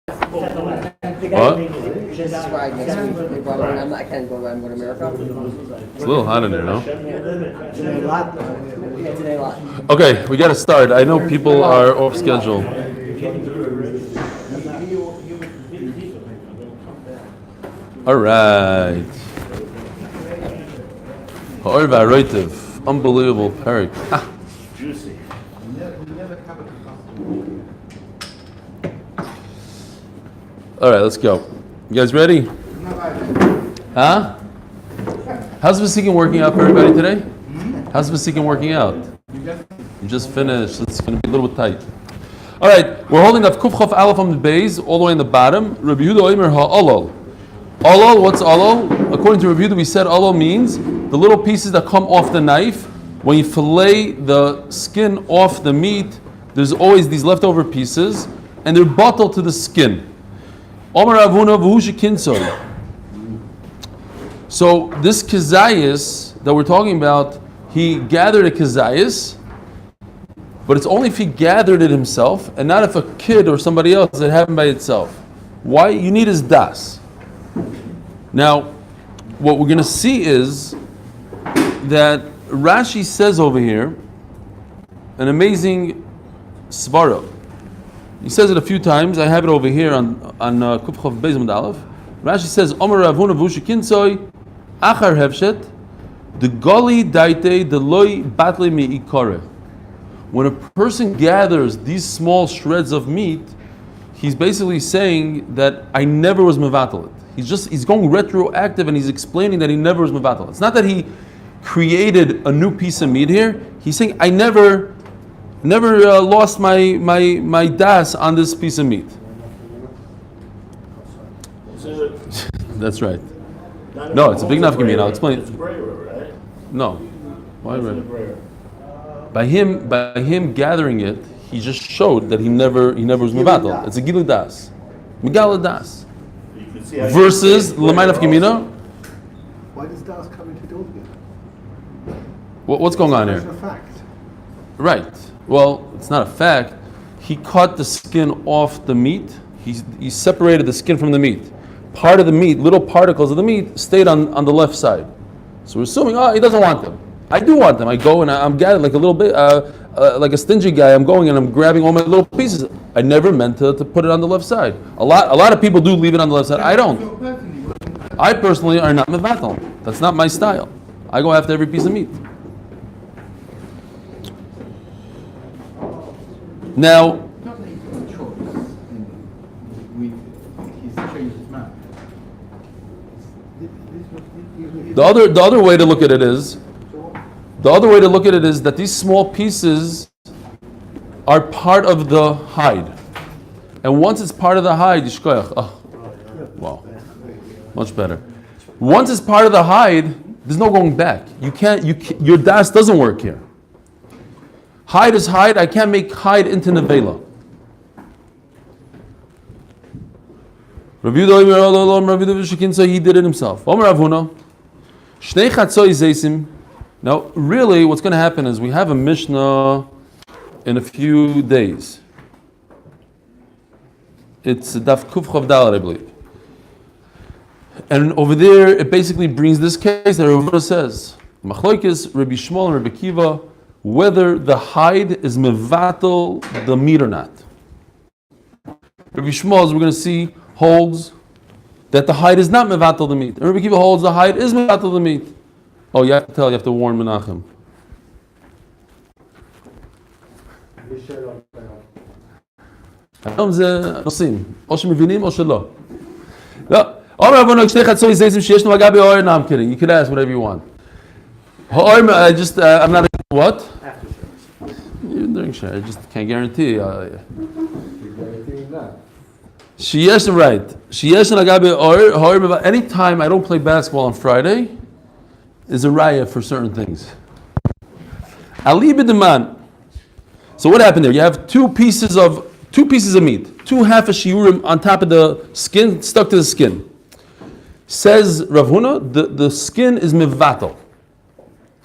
What? This is where I guess we brought it. I can't go around go to America. It's a little hot in there, no? Today a lot. Yeah, today a lot. Okay, we got to start. I know people are off schedule. All right. Ha'or v'aroitiv. Unbelievable parak. Juicy. All right, let's go. You guys ready? Huh? How's Vasikin working out for everybody today? How's Vasikin working out? You just finished. It's going to be a little bit tight. All right, we're holding up Kuf Chaf Aleph on the base, all the way in the bottom. Rabbi Yehuda Omer ha'olol. Olol, what's olol? According to Rabbi Yehuda, we said olol means the little pieces that come off the knife. When you fillet the skin off the meat, there's always these leftover pieces, and they're bottled to the skin. Omer Avuna v'hu shekinsoy. So this kizayis that we're talking about, he gathered a kizayis, but it's only if he gathered it himself, and not if a kid or somebody else it happened by itself. Why? You need his das. Now, what we're going to see is that Rashi says over here an amazing svara. He says it a few times. I have it over here on Kuf Chav Beis Amud Aleph. Rashi says, Omer Ravuna v'hu shekinsoy achar hevshet the gali daite the loy batle mi'ikare. When a person gathers these small shreds of meat, he's basically saying that I never was mevatel it. He's going retroactive and he's explaining that he never was mevatel it. It's not that he created a new piece of meat here. He's saying I never lost my das on this piece of meat. That's right. No, it's a big nafkamina. I'll explain. It's brayer, right? No. Why red? By him gathering it, he just showed that he never was mevatel. It's a gilu das. Megala das. Versus l'may nafkamina. Why does das come into it again? What's going on here? It's a fact. Right. Well, it's not a fact. He cut the skin off the meat. He separated the skin from the meat. Part of the meat, little particles of the meat, stayed on the left side. So we're assuming, he doesn't want them. I do want them. I go and I'm gathering like a little bit, like a stingy guy. I'm going and I'm grabbing all my little pieces. I never meant to put it on the left side. A lot of people do leave it on the left side. I don't. I personally are not mevatel. That's not my style. I go after every piece of meat. Now, the other way to look at it is, that these small pieces are part of the hide, and once it's part of the hide, wow, much better. Once it's part of the hide, there's no going back. You can't. Your das doesn't work here. Hide is hide. I can't make hide into nevela. So he did it himself. Now, really, what's going to happen is we have a Mishnah in a few days. It's Daf Kuf Chav Daled, I believe. And over there, it basically brings this case that Rav says, Machloikis, Rabbi Shmuel and Rabbi Kiva, whether the hide is mevatel the meat or not. Rabbi Shmuel, as we're going to see, holds that the hide is not mevatel the meat. And Rabbi Kiva holds the hide is mevatel the meat. Oh, you have to warn Menachem. היום זה נושאים, או שמבינים או שלא. לא. אומר רבנו, כשני חצוי זייזים שיש לנו אגב באור, no, I'm kidding. You can ask whatever you want. I'm not, what? Even during share, I just can't guarantee. You're guaranteeing that. Sheyesh, right. Sheyesh nagabe or anytime I don't play basketball on Friday is a raya for certain things. Ali b'deman. So what happened there? You have two pieces of meat, two half a shiurim on top of the skin, stuck to the skin. Says Rav Huna, the skin is mevatel.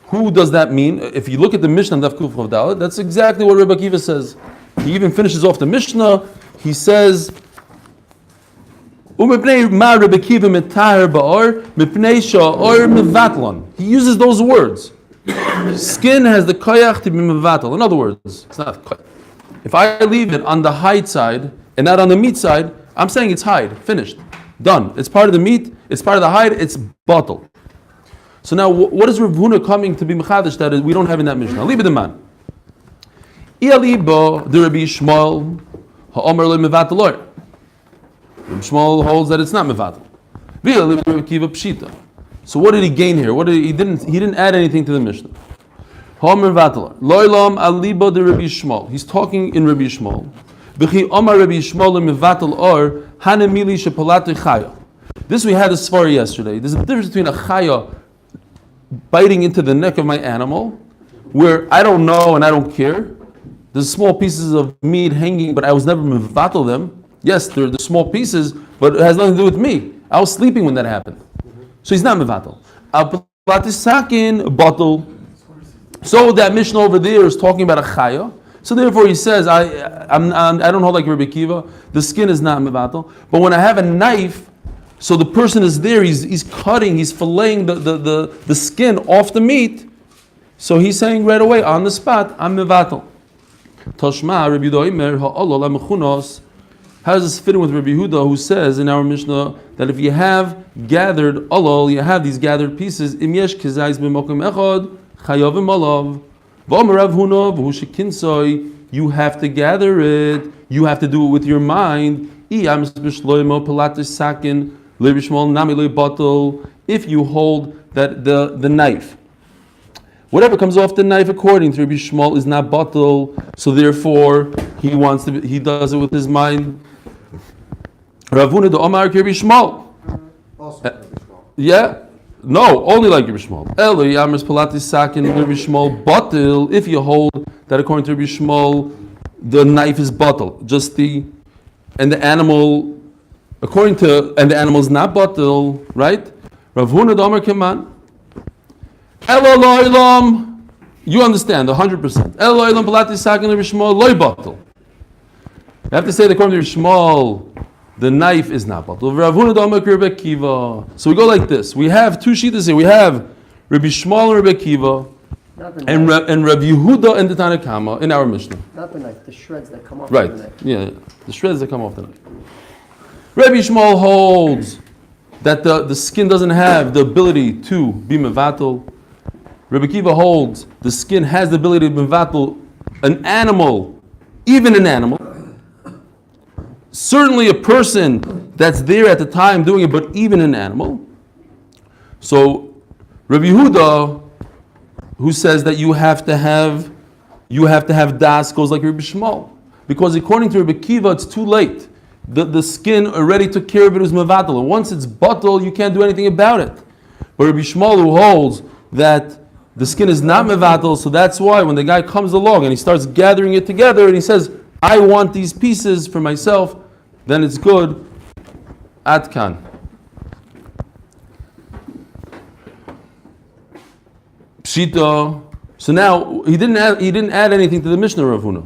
Who does that mean? If you look at the Mishnah, Daf Kuf Chav Daled, that's exactly what Rabbi Kiva says. He even finishes off the Mishnah. He says Umipnei ma Rebbe Kiva mitaher ba'or, mipnei sha'or mevatlon. He uses those words. Skin has the koyach to be mevatel. In other words, it's not koyach. If I leave it on the hide side and not on the meat side, I'm saying it's hide, finished, done. It's part of the meat, it's part of the hide, it's bottle. So now, what is Rav Huna coming to be mechadish that we don't have in that Mishnah? Leave it in man. Eli bo the Rabbi Shmuel ha'omer le mevatel or. Rabbi Shmuel holds that it's not mevatel. V'eli Rabbi Kiva pshita. So what did he gain here? He didn't add anything to the Mishnah. Ha'omer mevatel loylam alibo the Rabbi Shmuel. He's talking in Rabbi Shmuel. V'chi omar Rabbi Shmuel le mevatel or hanemili shepolate chaya. This we had a svara yesterday. There's a difference between a chaya biting into the neck of my animal, where I don't know and I don't care. There's small pieces of meat hanging, but I was never mevatel them. Yes, they're the small pieces, but it has nothing to do with me. I was sleeping when that happened. So he's not mevatel. Sakin bottle. So that Mishnah over there is talking about a chaya. So therefore he says, I don't hold like Rebbe Kiva. The skin is not mevatel. But when I have a knife, so the person is there, he's cutting, he's filleting the skin off the meat. So he's saying right away, on the spot, I'm mevatel. Toshma, Rabbi Yehuda Omer, ha'olol ha'mechunos. How does this fit in with Rabbi Yehuda, who says in our Mishnah that if you have gathered olol, you have these gathered pieces, im yesh kizayis b'mokum echad, chayavim olav. V'omer Rav Huna, v'hu shekinsoi, you have to gather it, you have to do it with your mind. If you hold that the knife, whatever comes off the knife according to Rabbi Shmuel is not bottle, so therefore he does it with his mind. Ravuna the Omar Rabbi Shmuel. Yeah, no, only like Rabbi Shmuel. Eli Amers Palati Sakin Rabbi Shmuel bottle. If you hold that according to Rabbi Shmuel, the knife is bottle, and the animal. And the animal is not bottle, right? Rav Huna Domer Keman. Eloilam. You understand 100%. Eloilam Palati Sakin Rabbi Shmuel loy bottle. You have to say that according to Shmuel, the knife is not bottle. Rav Huna Domer Rabbi Kiva. So we go like this. We have two shittas here. We have Rabbi Shmuel and Rabbi Kiva, and Rabbi Yehuda and the Tanakama in our Mishnah. Not the knife, the shreds that come off right. the knife. Yeah, the shreds that come off the knife. Rabbi Shmuel holds that the skin doesn't have the ability to be mevatel. Rabbi Kiva holds the skin has the ability to be mevatel an animal, even an animal. Certainly a person that's there at the time doing it, but even an animal. So Rabbi Yehuda, who says that you have to have das, goes like Rabbi Shmuel, because according to Rabbi Kiva, it's too late. The skin already took care of it as mevatel. Once it's bottle, you can't do anything about it. But Rabbi Shmuel, who holds that the skin is not mevatel, so that's why when the guy comes along and he starts gathering it together and he says, I want these pieces for myself, then it's good. Atkan. Pshita. So now he didn't add anything to the Mishnah, Rav Huna.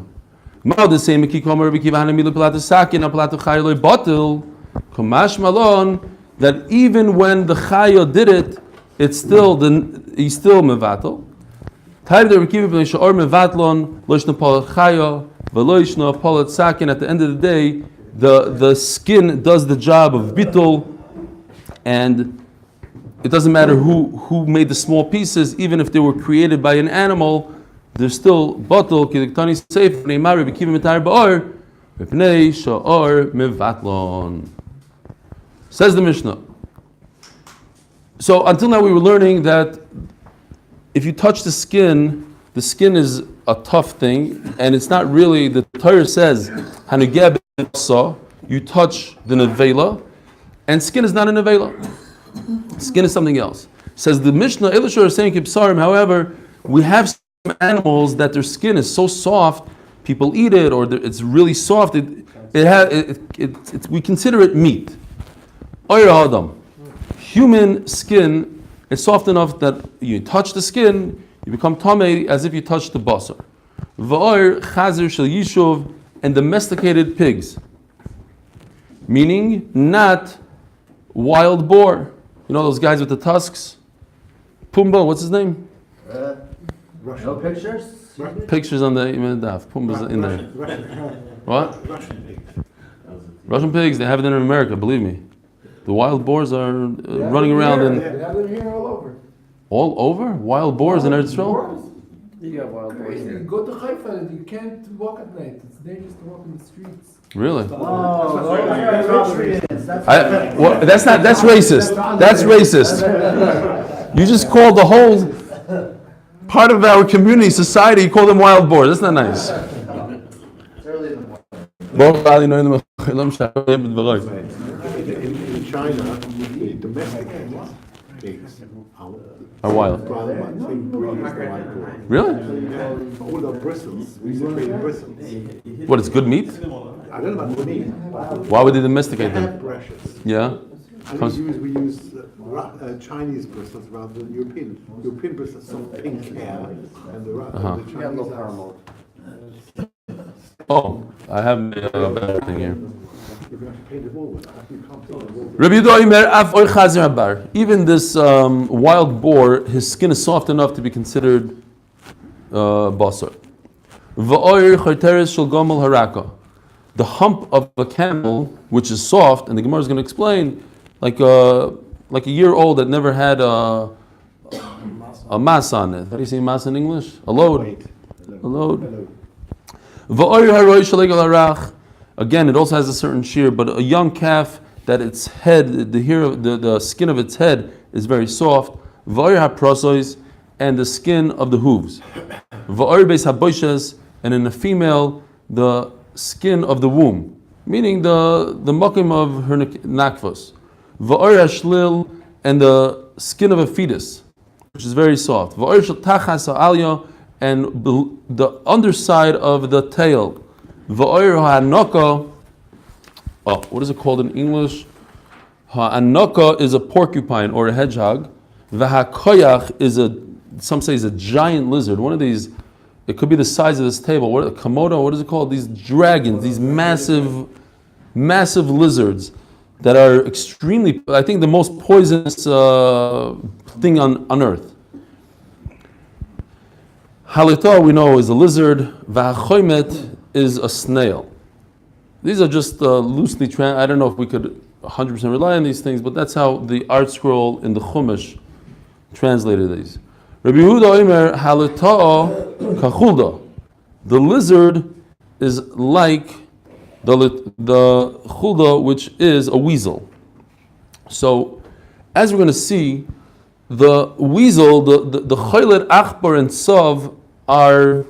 That even when the chaya did it, he's still mevatel. At the end of the day, the skin does the job of bitul, and it doesn't matter who made the small pieces, even if they were created by an animal. They're still bottle. Says the Mishnah. So until now we were learning that if you touch the skin is a tough thing, and it's not really. The Torah says you touch the nevela, and skin is not a nevela. Skin is something else. Says the Mishnah. Elishur is saying kipsarim. However, we have animals that their skin is so soft, people eat it, or it's really soft. We consider it meat. Human skin is soft enough that you touch the skin, you become tamei as if you touch the basar. V'or chazer shel yishuv, and domesticated pigs. meaning not wild boar. You know those guys with the tusks? Pumbaa, what's his name? No pictures? Pictures on the daf. Pumbaa's in there. What? Russian pigs, they have it in America, believe me. The wild boars are running around They in... have them here all over. All over? Wild boars in Eretz Yisrael? You got wild boars You here. go to Haifa and you can't walk at night. It's dangerous to walk in the streets. Really? That's That's racist. That's racist. You just called the whole part of our community, society, you call them wild boars. That's not nice. In China, the domestic pigs Are wild. rather much same breed as the white boar. Really? All the bristles, we used to trade bristles. What, it's good meat? I don't know about the meat. Why would they domesticate They them? have precious. Yeah? And we use Chinese bristles rather than European. European bristles, some pink hair, and the You got a little Chinese are. caramel. Oh, I have a better thing here. You can actually paint it all with that. You can't paint it all with Rabbi Yehuda Omer, Af Oy Chazer Habar. Even this wild boar, his skin is soft enough to be considered basar. V'oyer Charteres Shel Gomel Haraka. The hump of a camel, which is soft, and the Gemara is going to explain, like a year old that never had a mass on it. How do you say mass in English? A load. weight. A load. V'oyer Haroy Shel Egel Harach. Again, it also has a certain shear, but a young calf that its head, the skin of its head is very soft. V'oyer haprosois, and the skin of the hooves. V'oyer beis haboishes, and in a female, the skin of the womb, meaning the makim of her nakvos. V'oyer hashlil, and the skin of a fetus, which is very soft. V'oyer shel tachas ha'alya, and the underside of the tail. V'oyer ha'anaka, what is it called in English? Ha'anaka is a porcupine or a hedgehog. V'ha'koyach is some say is a giant lizard. One of these, it could be the size of this table. What, a komodo, what is it called? These dragons, these massive lizards that are extremely, I think the most poisonous thing on earth. Halita, we know, is a lizard. V'ha'choymet is a snail. These are just loosely I don't know if we could 100% rely on these things, but that's how the art scroll in the Chumash translated these. Rabbi Yehuda Omer halita kachulda. The lizard is like the chulda, which is a weasel. So, as we're going to see, the weasel, the cholet, achbar, and sav are.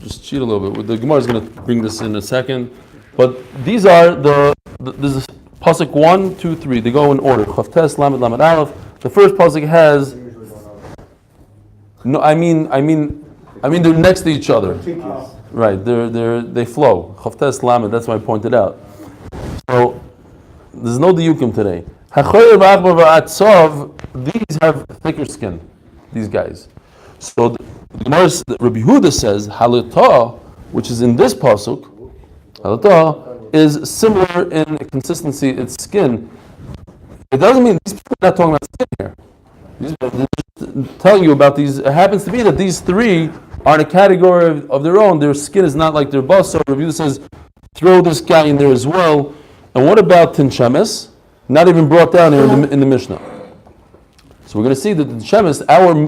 Just cheat a little bit. The Gemara is going to bring this in a second. But these are this is pasuk 1, 2, 3. They go in order. Chavtes, Lamed, Lamed Aleph. The first pasuk has. No, I mean they're next to each other. Right. They flow. Chavtes, Lamed. That's why I pointed out. So there's no diyukim today. Hachoyer v'achbar v'atzav. These have thicker skin. These guys. So the Gemara, Rabbi Yehuda says, halita, which is in this pasuk, halita is similar in consistency, its skin. It doesn't mean these people are not talking about skin here. They're just telling you about these. It happens to be that these three are in a category of their own. Their skin is not like their basar. Rabbi Yehuda says, throw this guy in there as well. And what about tinchames? Not even brought down here in the Mishnah. So we're going to see that the Shemes,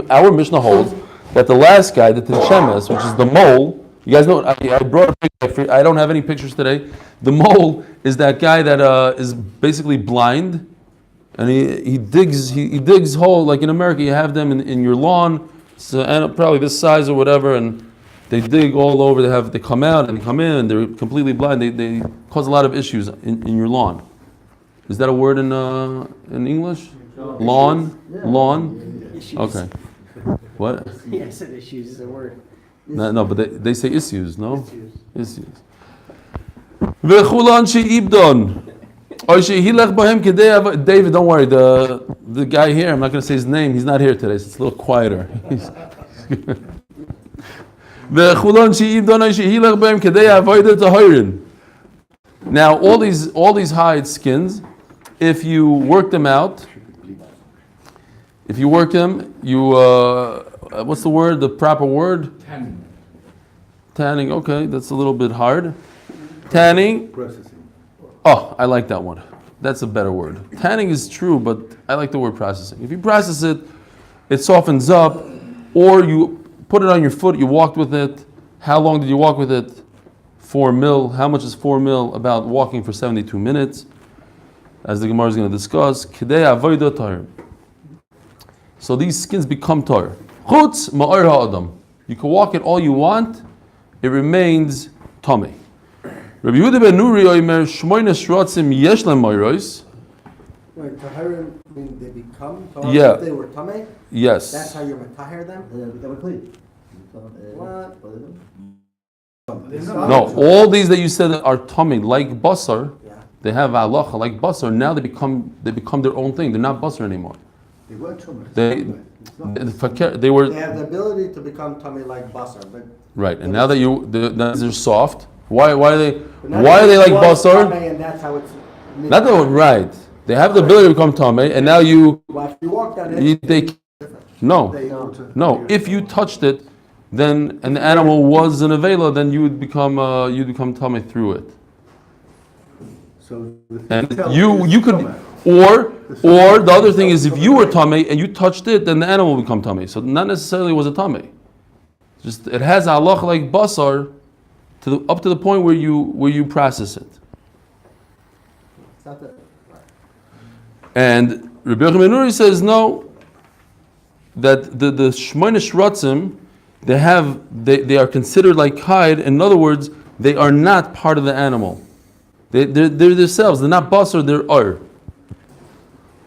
our Mishnah holds that the last guy, the Shemes, which is the mole, you guys know, I brought a picture, I don't have any pictures today. The mole is that guy that is basically blind, and he digs hole, like in America you have them in your lawn, so, and probably this size or whatever, and they dig all over, they come out and they come in, and they're completely blind, they cause a lot of issues in your lawn. Is that a word in English? Lawn? Issues. Okay. What? Yeah, I said issues is a word. No, but they say issues, no? Issues. V'chulan she'ibdon. David, don't worry. The guy here, I'm not going to say his name. He's not here today, so it's a little quieter. Now, all these hide skins, if you work them out, if you work them, you what's the word? The proper word? Tanning. Tanning. Okay, that's a little bit hard. Tanning. Processing. Oh, I like that one. That's a better word. Tanning is true, but I like the word processing. If you process it, it softens up, or you put it on your foot, you walked with it. How long did you walk with it? 4 mil. How much is 4 mil? About walking for 72 minutes. As the Gemara is going to discuss. Kidei avodah tahor. So these skins become tahor. Chutz ma'or ha'adam. You can walk it all you want. It remains tamei. Rabbi Yehuda ben Nuri oimer shmoyne shrotzim yesh lem ma'oros. Wait, tahirim mean they become tahor Yeah. if they were tamei? Yes. That's how you're matahir them? They were clean. What? No, all these that you said are tamei, like basar, Yeah. they have halacha like basar. Now they become their own thing. They're not basar anymore. They weren't tumah. They were They have the ability to become tamei like basar, but right, and now that they're soft. Why are they but not why are they that like it was basar? tamei and that's how it's. Not that right. They have the ability to become tamei, and now you Well, if you walk on it, they no. No, if you touched it, then and the animal was an avela, then you would become tamei through it. So And you could or the other thing is if you were tamei and you touched it, then the animal will become tamei. So not necessarily was a tamei. Just it has halacha like basar up to the point where you process it. it's not that. And Rabbi Yochanan ben Nuri says no. That the shmoyne shrotzim, they are considered like hide. In other words, they are not part of the animal. They're themselves. They're not basar. They're or.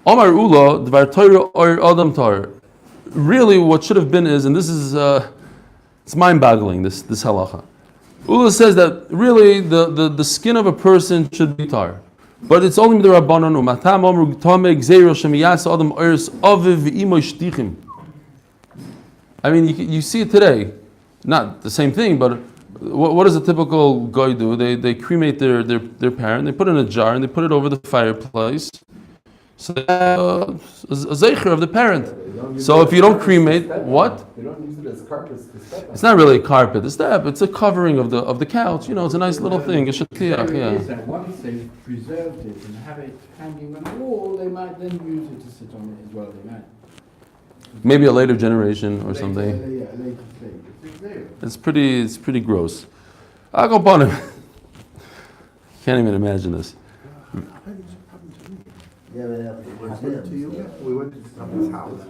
Omar Ula dvar Torah or Adam Tar. Really, what should have been is, and this is it's mind-boggling. This halacha. Ula says that really the skin of a person should be tar. But it's only the Rabbanon umatam amru tamei gzeiro shemiyas adam oris aviv v'imo shtichim. I mean, you see it today. Not the same thing, but what does a typical guy do? They cremate their parent, they put it in a jar, and they put it over the fireplace. So a zeicher of the parent. So if you don't cremate, what? They don't use it as carpets to step on. It's not really a carpet. It's a covering of the couch. You know, it's a nice little thing. A The shatiach, theory yeah. is that once they've preserved it and have it hanging on the wall, they might then use it to sit on it as well. They might. Maybe a later generation or something. Yeah, later stage. It's there. It's pretty gross. I'll go upon him. Can't even imagine this. Yeah, but happened to you? We went to someone's house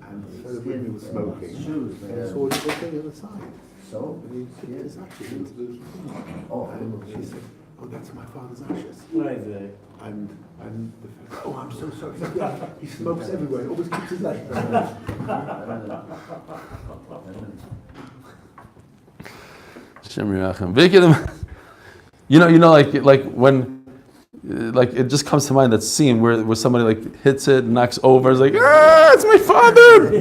and he was smoking. shoes. And I saw the thing on the side. So? And he took his ashes into the Oh, and she said, "Oh, that's my father's ashes." Right there. And oh, I'm so sorry. Yeah, he smokes everywhere. He always keeps his light. Shem Yirachem. You know, like when, like it just comes to mind that scene where somebody like hits it, knocks over, it's like, it's my father.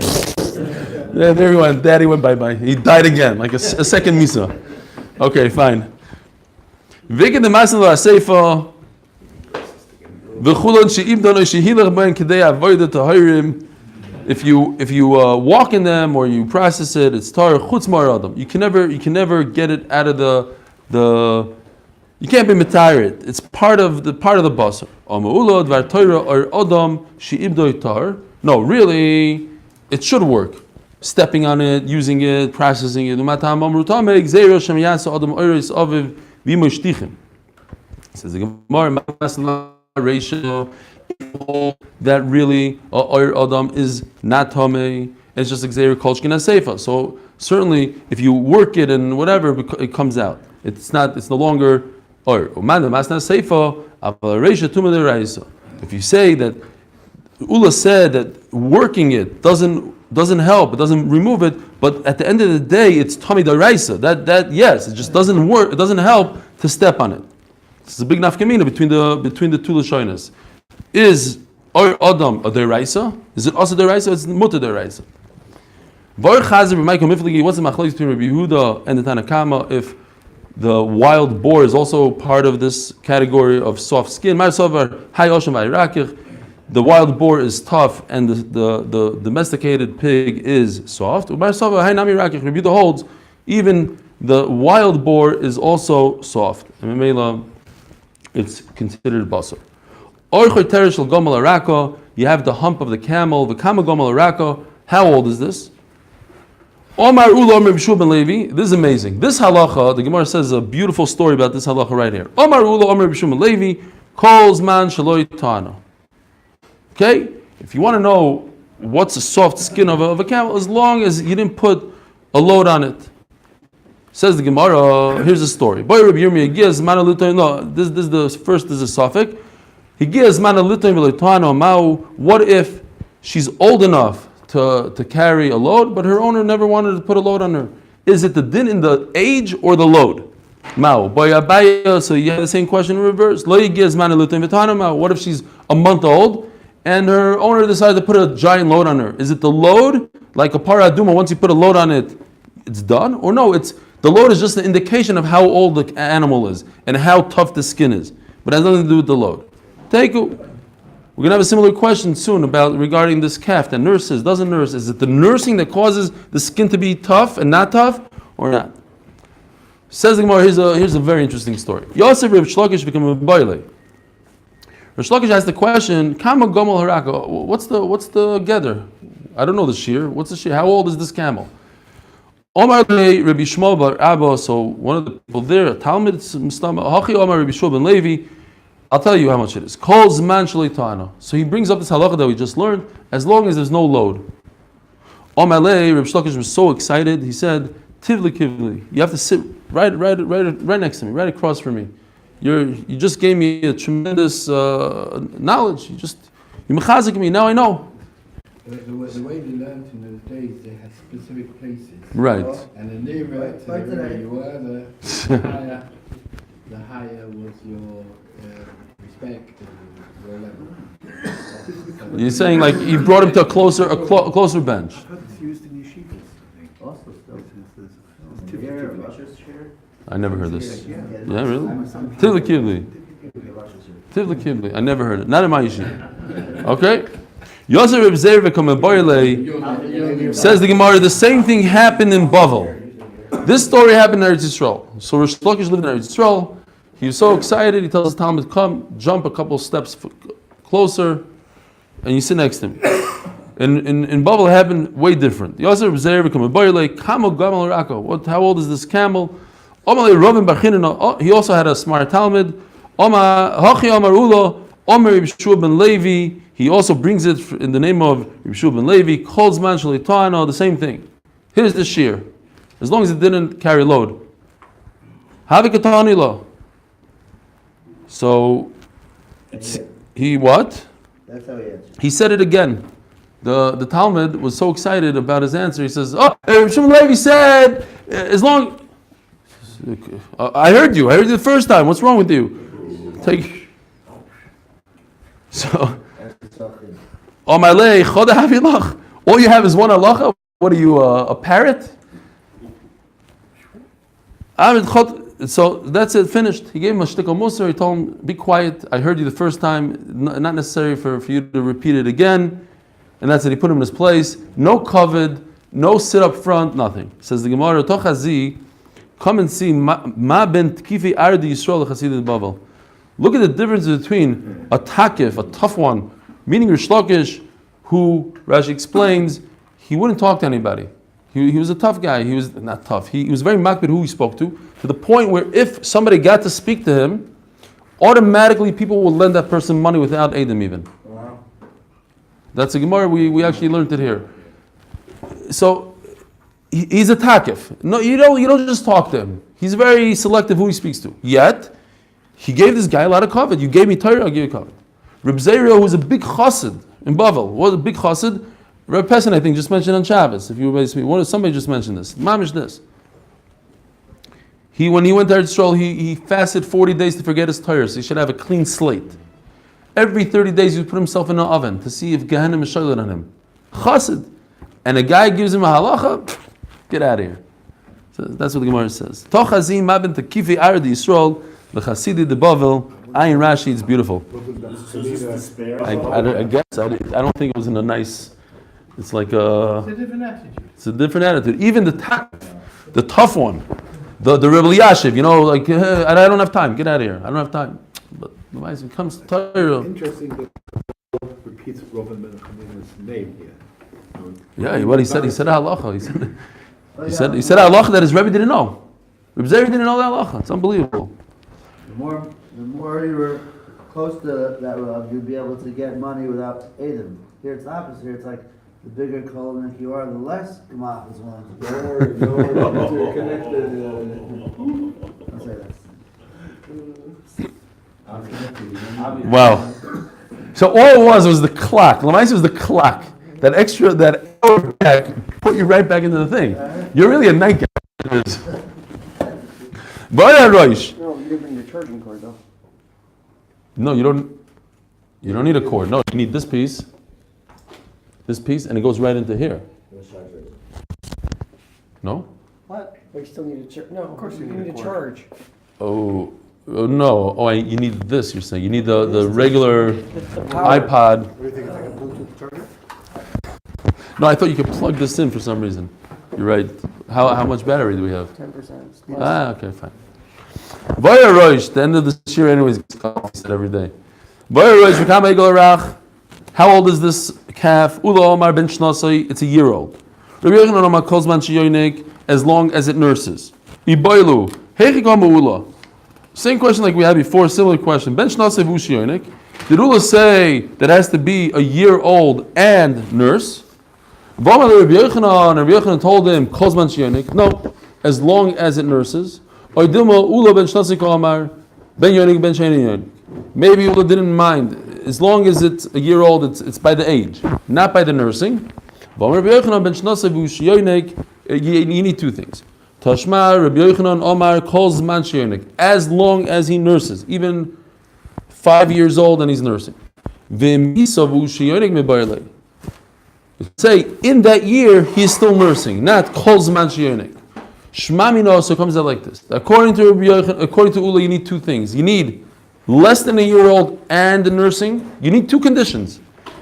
Yeah, there he went. Daddy went bye. He died again, like a second misa. Okay, fine. V'iked the masan la'aseifa v'chulon she'im dono shehilach ben kidei avodah tahirim. If you walk in them or you process it, it's tar chutz mar adam. You can never get it out of the. You can't be mitarit. It's part of the basar. Amu'ula dvar Torah or adam she'ibdoi tar. No, really, it should work. Stepping on it, using it, processing it. Umatam amru tamei gzeiro shem yasa adam oiris aviv v'imo shtichim. Says the Gemara ratio that really oir adam is not tamei. It's just gzeiro kolshkin aseifa. So certainly, if you work it and whatever, it comes out. It's no longer. If you say that Ula said that working it doesn't help, it doesn't remove it, but at the end of the day it's Tommy Daraisa. That yes, it just doesn't work, it doesn't help to step on it. This is a big nafkamina between the two lashonas. Is Or Adam a Daraisa? Is it also Daraisa or is it Mutter Daraisa? Boar Chazer b'Michael Mifligi, what's the machlokes between Rabbi Yehuda and the Tanakama if The wild boar is also part of this category of soft skin. The wild boar is tough, and the domesticated pig is soft. Rebbe holds even the wild boar is also soft. And it's considered basar. You have the hump of the camel. The camel gomel araka. How old is this? Omar Ulo Omer B'Shua ben Levi. This is amazing. This halacha, the Gemara says a beautiful story about this halacha right here. Omar Ulo Omer B'Shua ben Levi calls man shaloi tana. Okay, if you want to know what's the soft skin of a camel, as long as you didn't put a load on it. Says the Gemara. Here's the story. Boy, Rabbi Yirmiyah gives man alutoin. No, this is the first. This is a suffix. He gives man alutoin v'loitano mau. What if she's old enough to carry a load, but her owner never wanted to put a load on her? Is it the din in the age or the load? Mao. So you have the same question in reverse. What if she's a month old and her owner decided to put a giant load on her? Is it the load, like a paraduma, once you put a load on it, it's done? Or no, the load is just an indication of how old the animal is and how tough the skin is. But it has nothing to do with the load. We're going to have a similar question soon regarding this calf that nurses, doesn't nurse. Is it the nursing that causes the skin to be tough and not tough, or not? Says the Gemara, here's a very interesting story. Yosef Reb Shlokish became a boile. Reb Shlokish asked the question, Kama gomel haraka, what's the gather? I don't know the shear. What's the shear? How old is this camel? Omar le Rabbi Shmuel bar Abba, so one of the people there, Talmud, Hachi Omar Rabbi Shmuel ben Levi, I'll tell you how much it is. Calls man shalitana. So he brings up this halacha that we just learned, as long as there's no load. Omalei, Reb Shlokish was so excited, he said, Tivli kivli, you have to sit right next to me, right across from me. You just gave me a tremendous knowledge. You mechazik me, now I know. The way they learned in those days, they had specific places. Right. And the nearer to where you were, the higher was your respect and your level. You're saying like you brought him to a closer bench. It's used in yeshivas, I think. Also still. I never heard this. Yeah, really? Tivli kibli. I never heard it. Not in my yeshiva. Okay. Yosef Reb Zeir v'Kamel Boile says the Gemara. The same thing happened in Bavel. This story happened in Eretz Yisrael. So Rish Lakish lived in Eretz Yisrael. He was so excited. He tells his Talmud, "Come, jump a couple steps closer, and you sit next to him." In Bavel, it happened way different. Yosef Reb Zeir v'Kamel Boile Kamel Gamel Rako. How old is this camel? He also had a smart Talmud. Ben Levi. He also brings it in the name of Yeshua ben Levi. Calls man shalitano, the same thing. Here's the shear, as long as it didn't carry load. Havikatani. So he what? That's how he answered. He said it again. The Talmud was so excited about his answer. He says, "Oh, Yeshua ben Levi said as long." I heard you the first time. What's wrong with you? So, all you have is one halacha. What are you, a parrot? So that's it, finished. He gave him a shtickle musar. He told him, be quiet. I heard you the first time. Not necessary for you to repeat it again. And that's it. He put him in his place. No covered, no sit up front, nothing. Says the Gemara, Tochazi, come and see ma ben tkifi ardi Yisrael chasidut Bavel. Look at the difference between a takif, a tough one, meaning Rish Lakish, who Rashi explains, he wouldn't talk to anybody. He was a tough guy. He was not tough. He was very makbid who he spoke to the point where if somebody got to speak to him, automatically people would lend that person money without Adam even. Wow. That's a Gemara. We actually learned it here. So he's a takif. No, you don't just talk to him. He's very selective who he speaks to. Yet he gave this guy a lot of kavod. You gave me Torah, I'll give you kavod. Reb Zeira, who was a big chassid in Bavel, was a big chassid. Reb Pessin, I think, just mentioned on Shabbos. If you were somebody just mentioned this. Mamish this. When he went to Eretz Yisrael, he fasted 40 days to forget his Torah, so he should have a clean slate. Every 30 days he would put himself in an oven to see if Gehenna is shaylat on him. Chassid. And a guy gives him a halacha, get out of here. So that's what the Gemara says. Toch hazim mabin tekifi ar di Yisrael lechasidi de Bavel ayin Rashi. It's beautiful. So is this despair? I guess I don't think it was in a nice. It's like a. It's a different attitude. It's a different attitude. Even the tough one, the Rebbe Yashiv. You know, like I don't have time. Get out of here. I don't have time. But it comes tired. Interesting that repeats Robin Ben Chanin's name here. Yeah, what he said halacha. He said halacha that his Rebbe didn't know. Rebbe Zeri didn't know that halacha. It's unbelievable. The more you were close to that Rav, you'd be able to get money without Adam. Here it's the opposite. Here it's like the bigger Chullin you are, the less Gemach is willing to do. You're interconnected. I'll say that. Wow. So all it was the clock. Lamaisa was the clock. That hour back put you right back into the thing. You're really a night guy. Roish. No, you bring your charging cord though. No, you don't need a cord. No, you need this piece, and it goes right into here. No? What? But you still need a charge. No, of course you need a charge. Oh no. Oh, you need this. You're saying you need the regular iPod. What do you think? It's like a Bluetooth charger? No, I thought you could plug this in for some reason. You're right. How much battery do we have? 10%. Okay, fine. Vaya Roish, the end of the year anyways, said every day. Vaya Roish, v'kama egel arach. How old is this calf? Ula Omar ben Shnasai, it's a year old. Rabbi Yochanan Omar Kozman Shiyonik, as long as it nurses. Iboilu, heichikama Ula. Same question like we had before, similar question. Ben Shnasai v'ushiyonik. Did Ula say that it has to be a year old and nurse? Rabbi Yochanan told him, Kozman Shiyonik, no, as long as it nurses. Maybe Ula didn't mind. As long as it's a year old, it's by the age, not by the nursing. You need two things. Tashma Rabbi Yochanan Omar calls man shiyonik, as long as he nurses, even 5 years old and he's nursing. Say in that year he's still nursing, not calls man shiyonik. Shmamino, so comes out like this. According to Ula, you need two things. You need less than a year old and nursing. You need two conditions.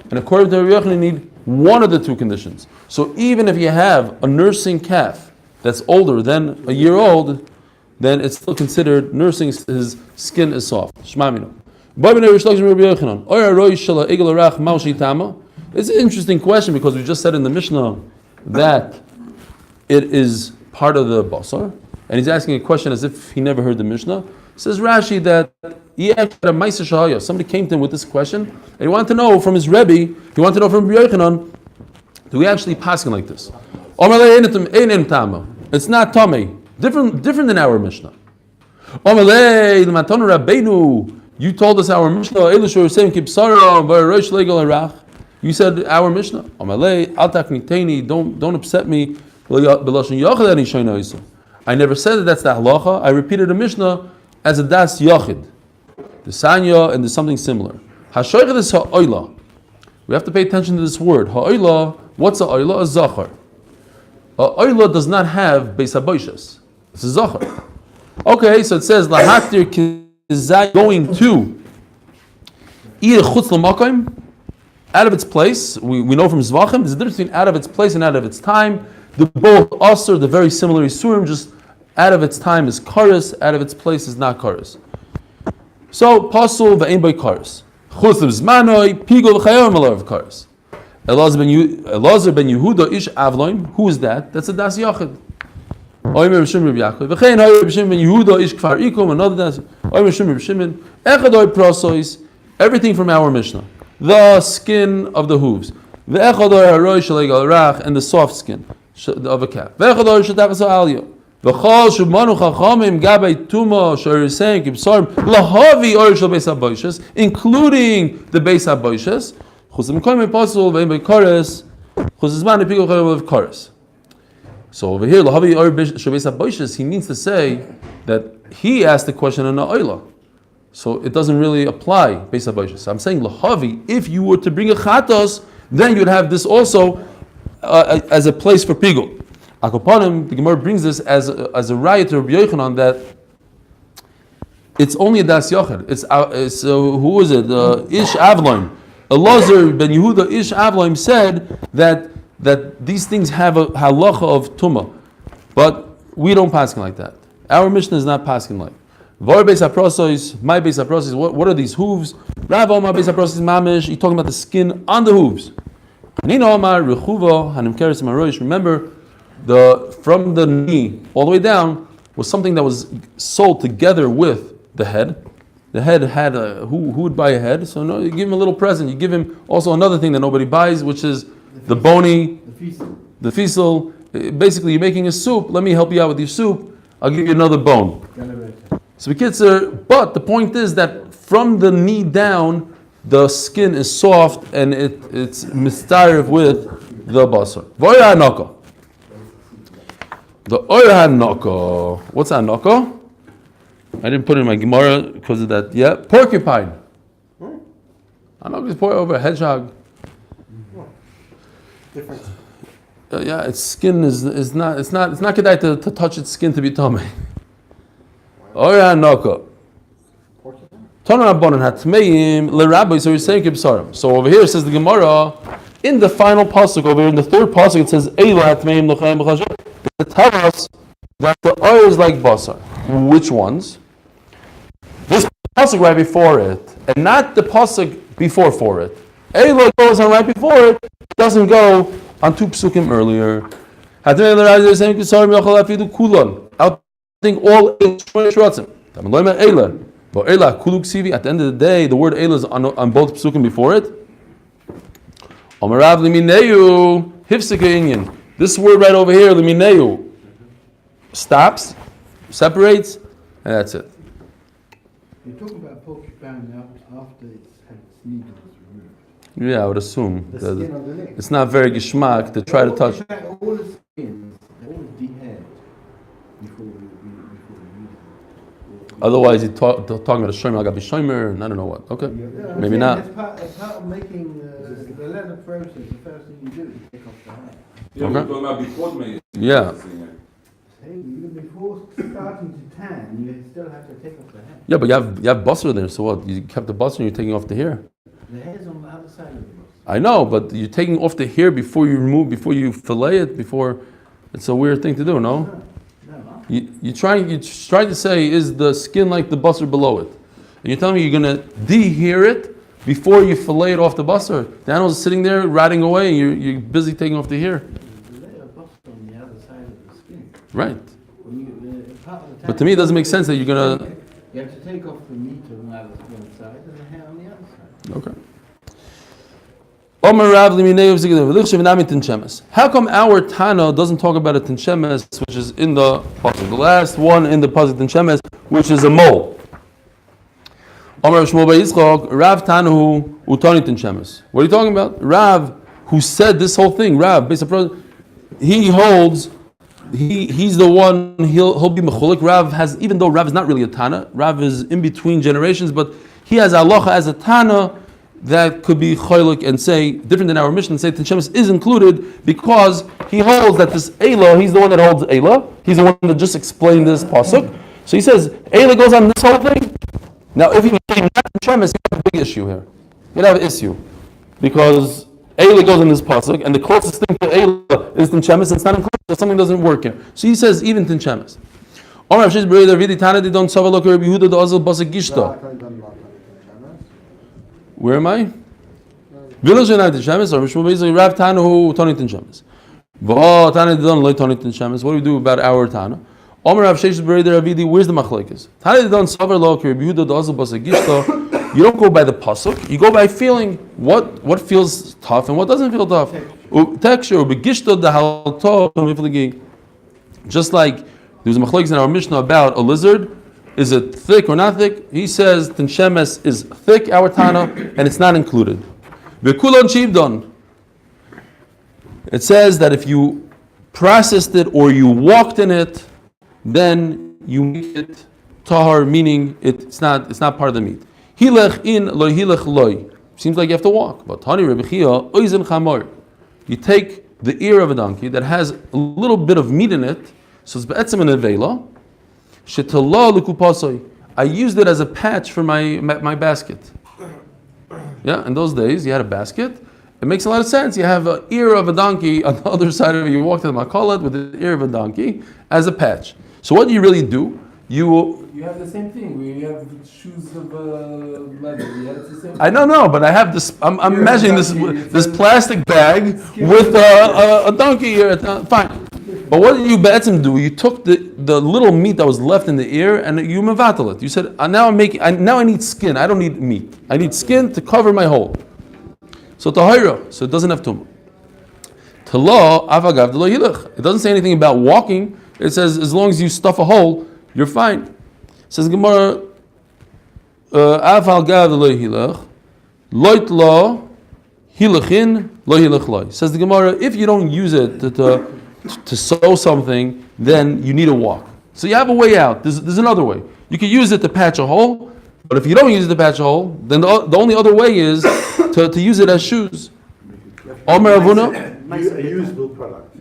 And according to Rabbi Yochanan, you need one of the two conditions. So even if you have a nursing calf that's older than a year old, then it's still considered nursing, his skin is soft. Shmamino. It's an interesting question because we just said in the Mishnah that it is part of the basar, and he's asking a question as if he never heard the Mishnah. Says Rashi that he actually had a Maisa Shahaya. Somebody came to him with this question, and he wanted to know from his Rebbe, he wanted to know from Rabbi Yochanan, do we actually pass him like this? It's not Tomei, different than our Mishnah. You told us our Mishnah, you said our Mishnah. Don't upset me. I never said that that's the halacha. I repeated a Mishnah as a das yachid, the sanya, and there's something similar. Hashoichet is ha'oila. We have to pay attention to this word. Ha'oila. What's a oila? A zachar. A oila does not have beis haboishes. It's a zachar. Okay, so it says lahatir kizay, going to eat a chutz l'makom, out of its place. We know from zvachim there's a difference between out of its place and out of its time. The both asr, the very similar isurim, just out of its time is karis, out of its place is not karis. So pasul v'ein by karis. Chutz l'zmanoi pigol v'chayom alav karis. Elazar ben Yehuda ish avloim. Who is that? That's a das yachid. Oimer b'shim Rabbi Yaakov. V'chein oimer b'shim ben Yehuda ish kfar ikum. Another das. Oimer b'shim Rabbi Shimon. Echad prasois. Everything from our Mishnah. The skin of the hooves. V'echad haroy shalei gal rach, and the soft skin of a calf. V'echad shetachas ha'aliyah. V'chol shemanu chachamim gabei tuma sharisein kibsarim lahavi or shel beis haboishes, including the beis haboishes. Chuzim koyim pasul v'im beikares. Chuzizman epigol chayim of kares. So over here, lahavi or shel beis haboishes, he means to say that he asked the question in the oila. So it doesn't really apply beis haboishes. So I'm saying lahavi, if you were to bring a chatos, then you'd have this also as a place for pigul. Akoponim, the Gemara brings this as a riot to Rabbi Yochanan that it's only a das yochid. It's who is it? Ish Avloim. Elazar ben Yehuda Ish Avloim said that these things have a halacha of tumah, but we don't paskin like that. Our Mishnah is not paskin like. Var beis haprosos, my beis haprosos. What are these hooves? Rav Omar beis haprosos mamish. He's talking about the skin on the hooves. Hanina Omar rechuva hanim keres maroish. Remember, from the knee all the way down was something that was sold together with the head. The head had who would buy a head? So no, you give him a little present. You give him also another thing that nobody buys, which is the bony, the fisel. Basically, you're making a soup. Let me help you out with your soup. I'll give you another bone. So but the point is that from the knee down, the skin is soft and it's mistarev with the basar. Voya hanoko. The oya hanoko. What's hanoko? I didn't put it in my Gemara because of that. Yeah, porcupine. Hanoko is over a hedgehog. Different. Yeah, its skin is not kedai to touch its skin to be tummy. Oya hanoko. Tana Rabbanan hatmeim lerabbi. So we're saying kibsarim. So over here says the Gemara in the final pasuk over here in the third pasuk it says Eli hatmeim l'chaim b'chashem. To tell us that the oil is like basar. Which ones? This pasuk right before it, and not the pasuk before for it. Eli goes on right before it. It doesn't go on two psukim earlier. I think all shrotzim. But Eila Kuluksivi, at the end of the day, the word Eila is on both psukim before it. Omarav Limineu, Hifsika Inyan. This word right over here, Limineu, stops, separates, and that's it. You talk about porcupine after it's had its needles removed. Yeah, I would assume. The skin underneath. It's not very geschmack to try to touch. All the skins, they're all de-haired before we use them. Otherwise, you're talking about a shomer, like a bishomer, and I don't know what. Okay, maybe not. As part of making the leather process, the first thing you do is take off the hair. Yeah, we're talking about before the Yeah. Hey, even before starting to tan, you still have to take off the hair. Yeah, but you have basar there, so what? You kept the basar and you're taking off the hair. The hair's on the other side of the bus. I know, but you're taking off the hair before you fillet it, it's a weird thing to do, no? You're trying to say, is the skin like the basar below it? And you're telling me you're going to de-hair it before you fillet it off the basar. The animal's sitting there rotting away and you're busy taking off the hair. The layer of basar on the other side of the skin. Right. Part of the But to me it doesn't make sense that you're going to... You have to take off the meat on the other side and the hair on the other side. Okay. How come our Tana doesn't talk about a tinshemes, which is in the pasuk? The last one in the pasuk tinshemes, which is a mole. Rav Tanahu utani tinshemes. What are you talking about? Rav, who said this whole thing, Rav, he holds. He's the one. He'll be mechulik. Rav has, even though Rav is not really a Tana, Rav is in between generations, but he has halacha as a Tana that could be cholik and say, different than our Mishnah, and say Tinshemes is included because he holds that this Eila, he's the one that holds Eila, he's the one that just explained this pasuk. So he says, Eila goes on this whole thing. Now if he became not Tinshemes, you have a big issue here. You'd have an issue. Because Eila goes on this pasuk, and the closest thing to Eila is Tinshemes, and it's not included, so something doesn't work here. So he says, even Tinshemes. Where am I? Village United Tinshemes or Mishmur basically Rav Tana who Tani Tinshemes. V'o Tana didn't like Tani Tinshemes. What do we do about our Tana? Omer Rav Sheish Bereder Ravidi. Where's the machlekes? Tana didn't suffer lo Rabbi Yehuda the Azal Basagishta. You don't go by the pasuk. You go by feeling what feels tough and what doesn't feel tough. Texture begishta the halto. Just like there's a machlekes in our Mishnah about a lizard. Is it thick or not thick? He says Tinshemes is thick, our Tana, and it's not included. V'kulon shivdon. It says that if you processed it or you walked in it, then you make it tahar, meaning it's not part of the meat. Hilech in loy hilech loy. Seems like you have to walk. But Tani Rebbe Chia oizen chamor. You take the ear of a donkey that has a little bit of meat in it, so it's be'etzem an avela, shetala l'kupasoi. I used it as a patch for my basket. Yeah, in those days you had a basket. It makes a lot of sense. You have an ear of a donkey on the other side of it. You walk to the makolet with the ear of a donkey as a patch. So what do you really do? You have the same thing. We have shoes of leather. Yeah, it's the same. I don't know, but I have this. I'm imagining this plastic bag with a donkey ear. Fine. But what did you be'etzim do? You took the little meat that was left in the ear and you mevatel it. You said, now I need skin. I don't need meat. I need skin to cover my hole. So tahira, so it doesn't have tumah. Tala avagav de lo hilach. It doesn't say anything about walking. It says as long as you stuff a hole, you're fine. It says Gemara aval gav de lo hilach loit lo hilachin lo hilach loy. Says the Gemara, if you don't use it to sew something, then you need a walk. So you have a way out. There's another way. You can use it to patch a hole, but if you don't use it to patch a hole, then the only other way is to use it as shoes. Omer Avuna, A usable product.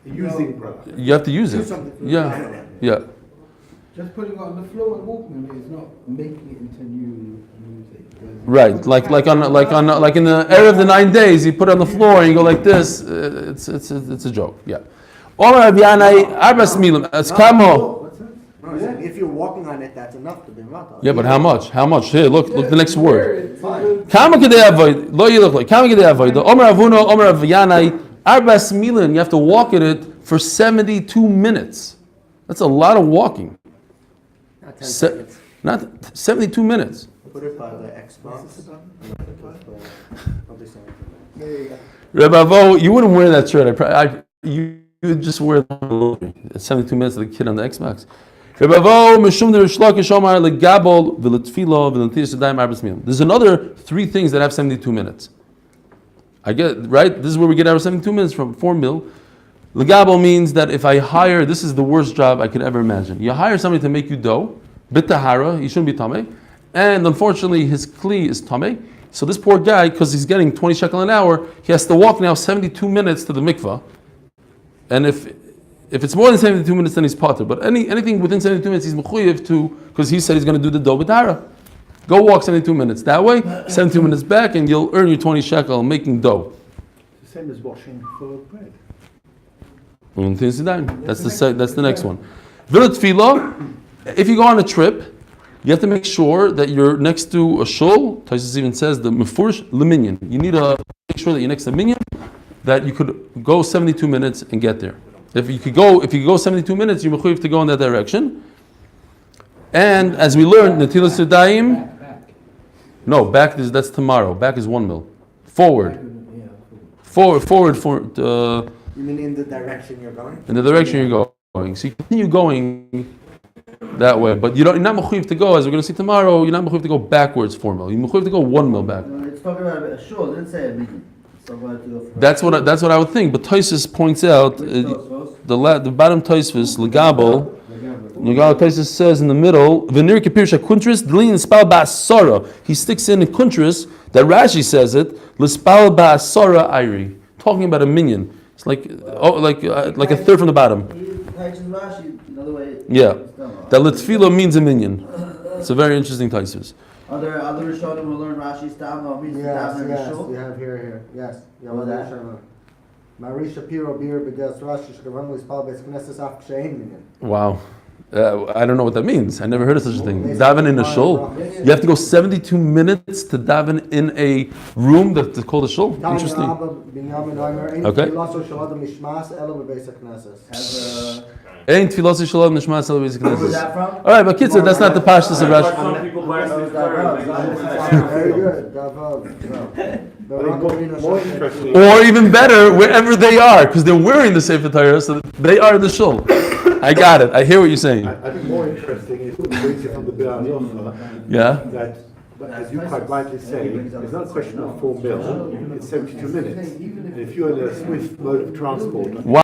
A using product. you have to use it. Yeah. Just putting it on the floor and walking on it is not making it into new thing. Right. Like in the area of the 9 days, you put it on the floor and you go like this. It's a joke. Yeah. Omer Avianai Arbas Milim. It's camel. No, I said, if you're walking on it, that's enough to be mata. Yeah, but how much? How much? Here, look the next word. Kama kedei avoid, lo yilach lo. Kama kedei avoid. The Omer Avuna, Omer Avianai, Arbas Milan. You have to walk in it for 72 minutes. That's a lot of walking. Not 10 seconds. Not 72 minutes. Put it by the Xbox. Rabbi Avo, you wouldn't wear that shirt. You would just wear the 72 minutes of the kid on the Xbox. There's another 3 things that have 72 minutes. I get right. This is where we get our 72 minutes from. 4 mil. Legabel means that if I hire, this is the worst job I could ever imagine. You hire somebody to make you dough, bit tahara, he shouldn't be tameh, and unfortunately his kli is tameh. So this poor guy, because he's getting 20 shekel an hour, he has to walk now 72 minutes to the mikvah. And if it's more than 72 minutes, then he's potter. But anything within 72 minutes, he's mechuyev to, because he said he's going to do the dough b'tara. Go walk 72 minutes that way, 72 minutes back, and you'll earn your 20 shekel making dough. The same as washing for bread. That's the next one. Vilat tefillah. If you go on a trip, you have to make sure that you're next to a shul. Taisus even says the mefurish leminyan. You need to make sure that you're next to a minyan, that you could go 72 minutes and get there. If you go 72 minutes, you're mechuyev to go in that direction. And as we learned, netilas yadayim. No, back that's tomorrow. Back is 1 mil. Forward. You mean in the direction you're going? In the direction you're going. So you continue going that way, but you're not mechuyev to go, as we're going to see tomorrow, you're not mechuyev to go backwards 4 mil. You're mechuyev to go 1 mil back. No, it's talking about a shul, it didn't say a minyan. That's what I would think. But Taisus points out the bottom Taisus legabel. Taisus says in the middle, "Venir kapir shakuntris delin spal ba'asara." He sticks in kuntris that Rashi says it l'spal ba'asara iri, talking about a minyan. It's like a third from the bottom. Yeah, that litfilo means a minyan. It's a very interesting Taisus. Other Rishonim will learn Rashi Stam means Yes, in the shul. you have here. Yes. What that? Mari Shapiro beer b'des Rashi shkavan l'spal beis knesses af kshein minyan. Wow. I don't know what that means. I never heard of such a thing. Daven in a shul. You have to go 72 minutes to daven in a room that's called a shul. Interesting. Okay. Ain't philosophy shalom nishmas el basic Where's that from? All right, but kids, that's not the pashtus of Rashi. Some people wear Very good. More interesting. Or even better, wherever they are, because they're wearing the Sefer Torah, so they are the shul. I got it. I hear what you're saying. I think more interesting is the reason from the Biur Halacha Yeah. that, but as you quite rightly say, it's not a question of 4 mil, it's 72 minutes. And if you're in a swift mode of transport,